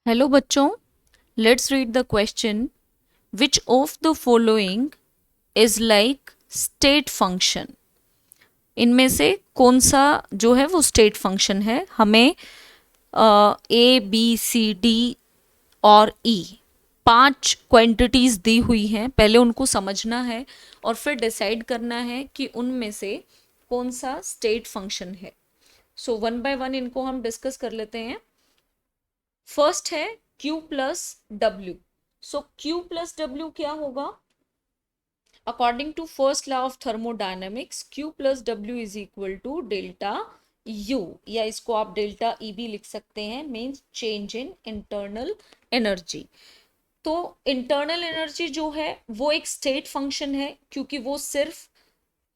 Hello बच्चों, let's read the question. Which of the following is like state function? इनमें से कौन सा जो है वो स्टेट फंक्शन है? हमें ए बी सी डी और ई 5 क्वांटिटीज दी हुई हैं. पहले उनको समझना है और फिर डिसाइड करना है कि उनमें से कौन सा स्टेट फंक्शन है. सो वन बाय वन इनको हम डिस्कस कर लेते हैं. फर्स्ट है Q plus W. So Q plus W क्या होगा? According to first law of thermodynamics Q plus W is equal to delta U, या इसको आप डेल्टा E भी लिख सकते हैं. Means change in internal energy. तो इंटरनल एनर्जी जो है वो एक स्टेट फंक्शन है, क्योंकि वो सिर्फ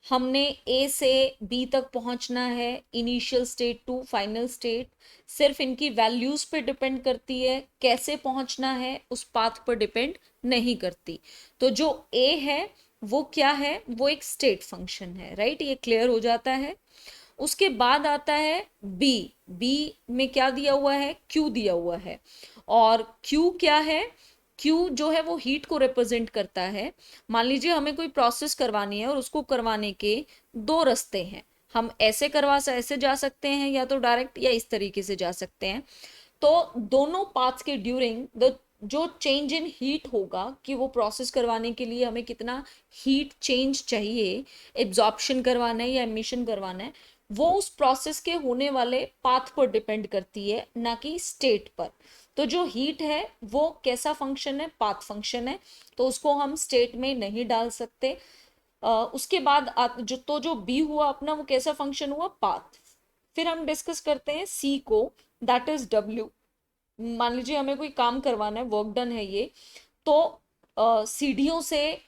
हमने ए से बी तक पहुंचना है, initial state to final state. सिर्फ इनकी वैल्यूज पे डिपेंड करती है, कैसे पहुंचना है उस पाथ पर डिपेंड नहीं करती. तो जो ए है वो क्या है? वो एक स्टेट फंक्शन है, राइट? ये क्लियर हो जाता है. उसके बाद आता है बी. बी में क्या दिया हुआ है? क्यू दिया हुआ है. और क्यू क्या है? क्यू जो है वो हीट को रिप्रेजेंट करता है. मान लीजिए हमें कोई प्रोसेस करवानी है और उसको करवाने के दो रास्ते हैं. हम ऐसे जा सकते हैं, या तो डायरेक्ट, या इस तरीके से जा सकते हैं. तो दोनों पाथ्स के ड्यूरिंग द जो चेंज इन हीट होगा, कि वो प्रोसेस करवाने के लिए हमें कितना हीट चेंज चाहिए, एब्जॉर्प्शन करवाना है या एमिशन करवाना है, वो उस प्रोसेस के होने वाले पाथ पर डिपेंड करती है, ना कि स्टेट पर. तो जो हीट है वो कैसा फंक्शन है? पाथ फंक्शन है. तो उसको हम स्टेट में नहीं डाल सकते. उसके बाद जो बी हुआ अपना, वो कैसा फंक्शन हुआ? पाथ. फिर हम डिस्कस करते हैं सी को, दैट इज डब्ल्यू. मान लीजिए हमें कोई काम करवाना है, वर्क डन है ये. तो सीढ़ियों से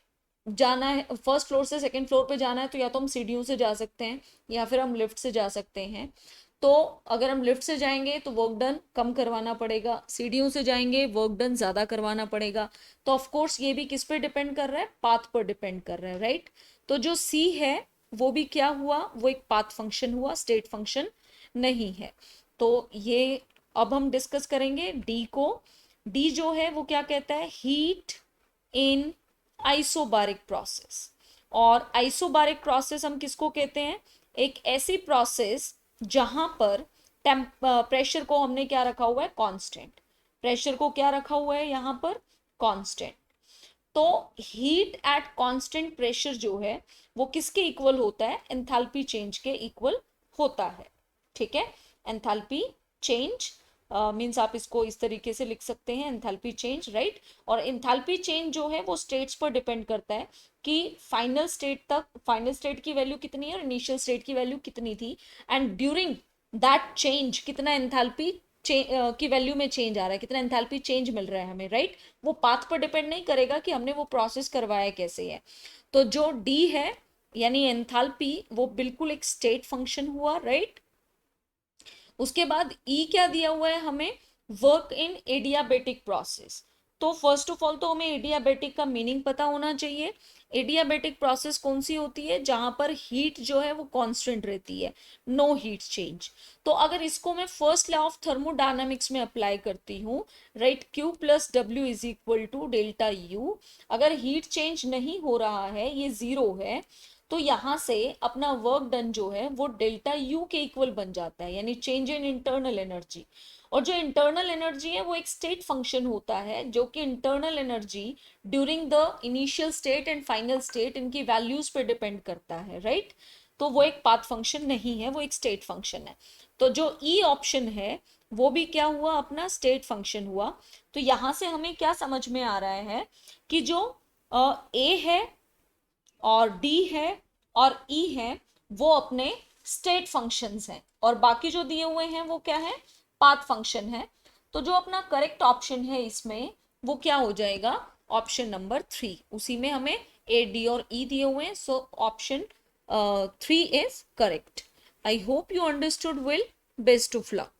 जाना है, फर्स्ट फ्लोर से सेकंड फ्लोर पे जाना है, तो या तो हम सीढ़ियों से जा सकते हैं या फिर हम लिफ्ट से जा सकते हैं. तो अगर हम लिफ्ट से जाएंगे तो वर्क डन कम करवाना पड़ेगा, सीढ़ियों से जाएंगे वर्क डन ज्यादा करवाना पड़ेगा. तो ऑफ कोर्स ये भी किस पे डिपेंड कर रहा है? पाथ पर डिपेंड कर रहा है, राइट? तो जो सी है वो भी क्या हुआ? वो एक पाथ फंक्शन हुआ, स्टेट फंक्शन नहीं है. तो ये अब हम डिस्कस करेंगे डी को. डी जो है वो क्या कहता है? Heat in isobaric process. और आइसोबारिक प्रोसेस हम किसको कहते हैं? एक ऐसी प्रोसेस जहां पर प्रेशर को हमने क्या रखा हुआ है? कांस्टेंट. प्रेशर को क्या रखा हुआ है यहां पर? कांस्टेंट. तो हीट एट कांस्टेंट प्रेशर जो है वो किसके इक्वल होता है? एंथैल्पी चेंज के इक्वल होता है. ठीक है? एंथैल्पी चेंज मीन्स आप इसको इस तरीके से लिख सकते हैं, एंथैल्पी चेंज, राइट? और एंथैल्पी चेंज जो है वो स्टेट्स पर डिपेंड करता है कि फाइनल स्टेट की वैल्यू कितनी है और इनिशियल स्टेट की वैल्यू कितनी थी, एंड ड्यूरिंग दैट चेंज कितना एंथैल्पी की वैल्यू में चेंज आ रहा है, कितना एंथैल्पी चेंज मिल रहा है हमें, राइट? वो पाथ पर डिपेंड नहीं करेगा कि हमने वो प्रोसेस करवाया कैसे है. तो जो डी है यानी एंथैल्पी, वो बिल्कुल एक स्टेट फंक्शन हुआ, राइट? उसके बाद ई क्या दिया हुआ है हमें? Work in adiabatic process. तो फर्स्ट ऑफ ऑल तो हमें एडियाबेटिक का मीनिंग पता होना चाहिए. एडियाबेटिक प्रोसेस कौन सी होती है? जहां पर हीट जो है वो कांस्टेंट रहती है, नो हीट चेंज. तो अगर इसको मैं फर्स्ट लॉ ऑफ थर्मोडायनामिक्स में अप्लाई करती हूँ, right, Q plus W is equal to delta U. अगर हीट चेंज नहीं हो रहा है, ये जीरो है, तो यहां से अपना वर्क डन जो है वो डेल्टा यू के इक्वल बन जाता है, यानी चेंज इन इंटरनल एनर्जी. और जो इंटरनल एनर्जी है वो एक स्टेट फंक्शन होता है, जो कि internal energy during the initial state and final state, इनकी वैल्यूज पे डिपेंड करता है, राइट? तो वो एक पाथ फंक्शन नहीं है, वो एक स्टेट फंक्शन है. तो जो ई ऑप्शन है वो भी क्या हुआ? अपना स्टेट फंक्शन हुआ. तो यहां से हमें क्या समझ में आ रहा है कि जो ए है और डी है और ई है वो अपने स्टेट फंक्शंस हैं, और बाकी जो दिए हुए हैं वो क्या है? पाथ फंक्शन है. तो जो अपना करेक्ट ऑप्शन है इसमें वो क्या हो जाएगा? Option number 3. उसी में हमें ए डी और ई दिए हुए हैं, so option 3 is correct. I hope you understood. Will best of luck.